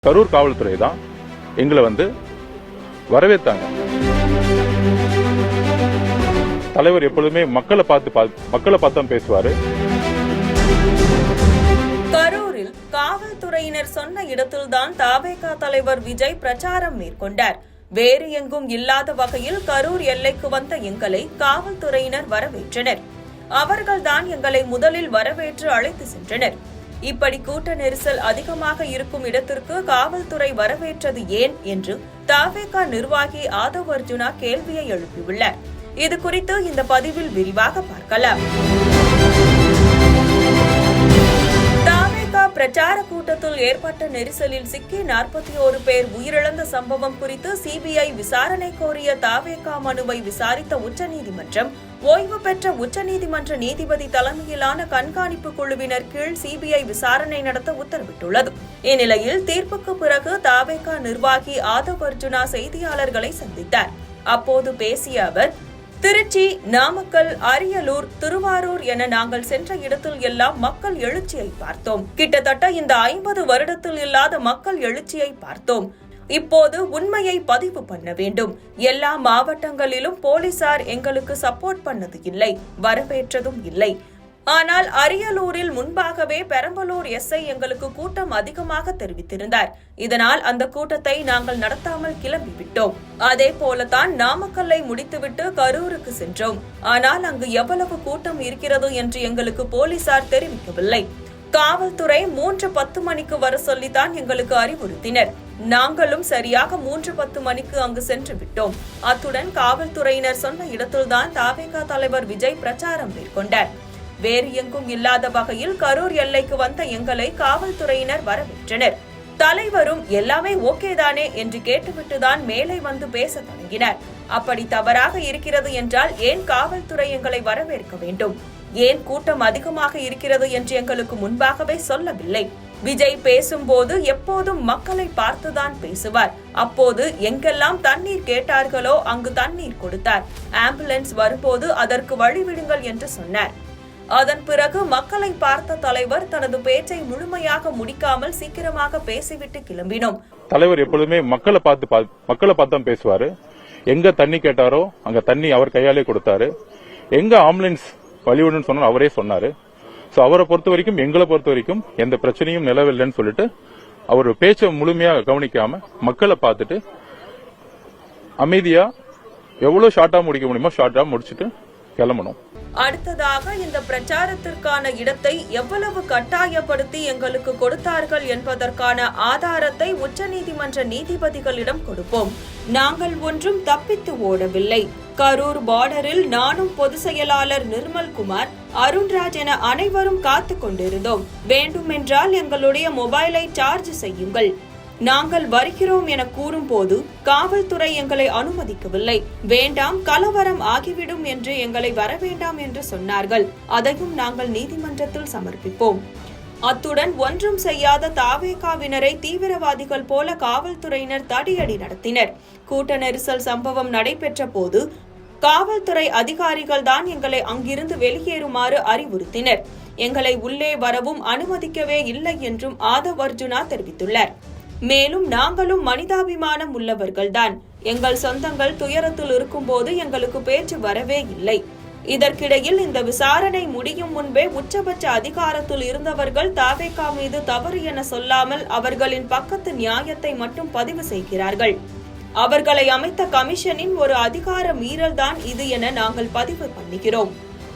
கரூர் காவல்துறை தான் எங்களை வரவேற்றாங்க. தலைவர் எப்பொழுதுமே மக்களை பார்த்து பேசுவாரு. கரூரில் காவல்துறையினர் சொன்ன இடத்தில்தான் தவேகா தலைவர் விஜய் பிரச்சாரம் மேற்கொண்டார். வேறு எங்கும் இல்லாத வகையில் கரூர் எல்லைக்கு வந்த எங்களை காவல்துறையினர் வரவேற்றனர். அவர்கள்தான் எங்களை முதலில் வரவேற்று அழைத்து சென்றனர். இப்படி கூட்ட நெரிசல் அதிகமாக இருக்கும் இடத்திற்கு காவல்துறை வரவேற்றது ஏன் என்று தவேகா நிர்வாகி ஆதவ் அர்ஜுனா கேள்வியை எழுப்பியுள்ளார். இது குறித்து இந்த பதிவில் விரிவாக பார்க்கலாம். தவேகா பிரச்சார கூட்டத்தில் ஏற்பட்ட நெரிசலில் சிக்கி 41 பேர் உயிரிழந்த சம்பவம் குறித்து சிபிஐ விசாரணை கோரிய தவேகா மனுவை விசாரித்த உச்சநீதிமன்றம் ஓய்வு பெற்ற உச்சநீதிமன்ற நீதிபதி தலைமையிலான கண்காணிப்பு குழுவினர் கீழ் சிபிஐ விசாரணை நடத்த உத்தரவிட்டுள்ளது. இந்நிலையில் தீர்ப்புக்கு பிறகு தவேகா நிர்வாகி ஆதவ் அர்ஜுனா செய்தியாளர்களை சந்தித்தார். அப்போது பேசிய அவர், திருச்சி, நாமக்கல், அரியலூர், திருவாரூர் என நாங்கள் சென்ற இடத்தில் எல்லாம் மக்கள் எழுச்சியை பார்த்தோம். கிட்டத்தட்ட இந்த 50 வருடத்தில் இல்லாத மக்கள் எழுச்சியை பார்த்தோம். இப்போது உண்மையை பதிவு பண்ண வேண்டும். எல்லா மாவட்டங்களிலும் போலீசார் எங்களுக்கு சப்போர்ட் பண்ணது இல்லை, வரவேற்றதும் இல்லை. ஆனால் அரியலூரில் முன்பாகவே பெரம்பலூர் எஸ்ஐ எங்களுக்கு கூட்டம் அதிகமாக தெரிவித்திருந்தார். இதனால் அந்த கூட்டத்தை நாங்கள் நடத்தாமல் கிளம்பிவிட்டோம். அதே போலதான் நாமக்கல்லை முடித்துவிட்டு கரூருக்கு சென்றோம். ஆனால் அங்கு எவ்வளவு கூட்டம் இருக்கிறது என்று எங்களுக்கு போலீசார் தெரிவிக்கவில்லை. காவல்துறை 3:10 மணிக்கு வர சொல்லித்தான் எங்களுக்கு அறிவுறுத்தினர். நாங்களும் சரியாக 3:10 மணிக்கு அங்கு சென்று விட்டோம். அத்துடன் காவல்துறையினர் சொன்ன இடத்தில்தான் தவேகா தலைவர் விஜய் பிரச்சாரம் மேற்கொண்டார். வேறு எங்கும் இல்லாத வகையில் கரூர் எல்லைக்கு வந்த எங்களை காவல்துறையினர் வரவேற்றனர். தலைவரும் எல்லாமே ஓகே தானே என்று கேட்டுவிட்டுதான் மேலே வந்து பேச தொடங்கினார். அப்படி தவறாக இருக்கிறது என்றால் ஏன் காவல்துறை எங்களை வரவேற்க வேண்டும்? ஏன் கூட்டம் அதிகமாக இருக்கிறது என்று எங்களுக்கு முன்பாகவே சொல்லவில்லை? விஜய் பேசும்போது எப்போதும் மக்களை பார்த்துதான் பேசுவார். அப்போது எங்கெல்லாம் தண்ணீர் கேட்டார்களோ அங்கு தண்ணீர் கொடுத்தார். ஆம்புலன்ஸ் வரும்போது அதற்கு வழிவிடுங்கள் என்று சொன்னார். அதன் பிறகு மக்களை பார்த்த தலைவர் தனது பேச்சை முழுமையாக முடிக்காமல் சீக்கிரமாக பேசிவிட்டு கிளம்பினோம். தலைவர் எப்பொழுதுமே மக்களை பார்த்து பேசுவாரு. எங்க தண்ணி கேட்டாரோ அங்க தண்ணி அவர் கையாலே கொடுத்தாரு. எங்க ஆம்புலன்ஸ் வழிவிடுன்னு சொன்னாரோ அவரே சொன்னாரு. சோ அவரை பொறுத்த வரைக்கும், எங்களை பொறுத்த வரைக்கும் எந்த பிரச்சனையும் நிலவில்லைன்னு சொல்லிட்டு அவர் பேச்சை முழுமையாக கவனிக்காம மக்களை பார்த்துட்டு அமைதியா எவ்வளவு ஷார்ட்டா முடிக்க முடியுமோ ஷார்ட்டா முடிச்சுட்டு கிளம்பணும். அடுத்ததாக இந்த பிரச்சாரத்திற்கான இடத்தை எவ்வளவு கட்டாயப்படுத்தி எங்களுக்கு கொடுத்தார்கள் என்பதற்கான ஆதாரத்தை உச்சநீதிமன்ற நீதிபதிகளிடம் கொடுப்போம். நாங்கள் ஒன்றும் தப்பித்து ஓடவில்லை. கரூர் பார்டரில் நானும் பொதுச் செயலாளர் நிர்மல்குமார், அருண்ராஜ் என அனைவரும் காத்துக் கொண்டிருந்தோம். வேண்டுமென்றால் எங்களுடைய மொபைலை சார்ஜ் செய்யுங்கள். நாங்கள் வருகிறோம் என கூறும்போது காவல்துறை எங்களை அனுமதிக்கவில்லை. வேண்டாம், கலவரம் ஆகிவிடும் என்று எங்களை வரவேண்டாம் என்று சொன்னார்கள். அதையும் நாங்கள் நீதிமன்றத்தில் சமர்ப்பிப்போம். அத்துடன் ஒன்றும் செய்யாத தவேகாவினரை தீவிரவாதிகள் போல காவல்துறையினர் தடியடி நடத்தினர். கூட்ட நெரிசல் சம்பவம் நடைபெற்ற போது காவல்துறை அதிகாரிகள் தான் எங்களை அங்கிருந்து வெளியேறுமாறு அறிவுறுத்தினர். எங்களை உள்ளே வரவும் அனுமதிக்கவே இல்லை என்றும் ஆதவ் அர்ஜுனா தெரிவித்துள்ளார். மேலும் நாங்களும் மனிதாபிமானம் உள்ளவர்கள்தான். எங்கள் சொந்தங்கள் துயரத்தில் இருக்கும்போது எங்களுக்கு பேச்சு வரவே இல்லை. இதற்கிடையில் இந்த விசாரணை முடியும் முன்பே உச்சபட்ச அதிகாரத்தில் இருந்தவர்கள் தவேகா மீது தவறு என சொல்லாமல் அவர்களின் பக்கத்து நியாயத்தை மட்டும் பதிவு செய்கிறார்கள். அவர்களை அமைத்த கமிஷனின் ஒரு அதிகார மீறல்தான் இது என நாங்கள் பதிவு பண்ணுகிறோம்.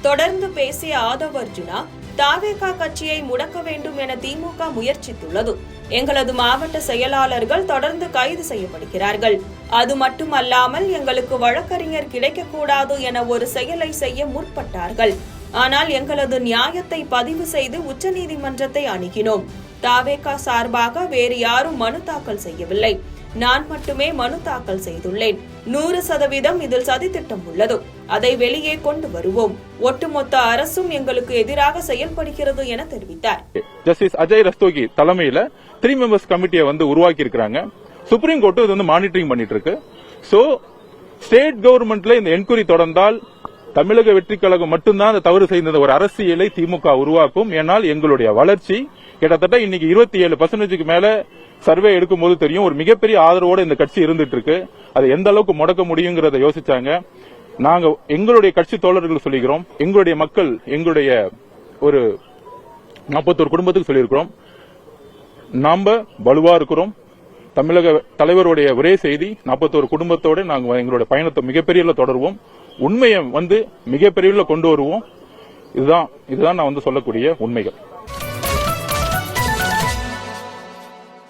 தொடர்ந்து பேசிய ஆதவ் அர்ஜுனா, தவேகா கட்சியை முடக்க வேண்டும் என திமுக முயற்சித்துள்ளது. எங்களது மாவட்ட செயலாளர்கள் தொடர்ந்து கைது செய்யப்படுகிறார்கள். அது மட்டுமல்லாமல் எங்களுக்கு வழக்கறிஞர் கிடைக்கக்கூடாது என ஒரு செயலை செய்ய முற்பட்டார்கள். ஆனால் எங்களது நியாயத்தை பதிவு செய்து உச்சநீதிமன்றத்தை அணுகினோம். தவேகா சார்பாக வேறு யாரும் மனு தாக்கல் செய்யவில்லை. நான் மட்டுமே மனு தாக்கல் செய்துள்ளேன். 100% இதில் சதித்திட்டம் உள்ளது. அதை வெளியே கொண்டு வருவோம். ஒட்டுமொத்த அரசும் எங்களுக்கு எதிராக செயல்படுகிறது என தெரிவித்தார். ஜஸ்டிஸ் அஜய் ரஸ்தோகி தலைமையில 3 மெம்பர்ஸ் கமிட்டியை உருவாக்கி இருக்காங்க. சுப்ரீம் கோர்ட் இது மானிட்டரிங் பண்ணிட்டு இருக்கு. சோ ஸ்டேட் கவர்மெண்ட்ல இந்த என்கொயரி தொடர்ந்தால் தமிழக வெற்றி கழகம் மட்டும்தான் அந்த தவறு செய்த ஒரு அரசியலை திமுக உருவாக்கும். ஏனால் எங்களுடைய வளர்ச்சி கிட்டத்தட்ட இன்னைக்கு 27% மேல சர்வே எடுக்கும்போது தெரியும் ஒரு மிகப்பெரிய ஆதரவோட இந்த கட்சி இருந்துட்டு இருக்கு. அதை எந்த அளவுக்கு முடக்க முடியுங்கிறத யோசிச்சாங்க. நாங்க எங்களுடைய கட்சி தோழர்கள் சொல்லிக்கிறோம், எங்களுடைய மக்கள், எங்களுடைய ஒரு 41 குடும்பத்துக்கு சொல்லியிருக்கிறோம், நாம வலுவா இருக்கிறோம். தமிழக தலைவருடைய ஒரே செய்தி, 41 குடும்பத்தோட நாங்க எங்களுடைய பயணத்தை மிகப்பெரிய தொடருவோம், உண்மையை மிகப்பெரிய கொண்டு வருவோம். இதுதான் நான் சொல்லக்கூடிய உண்மைகள்.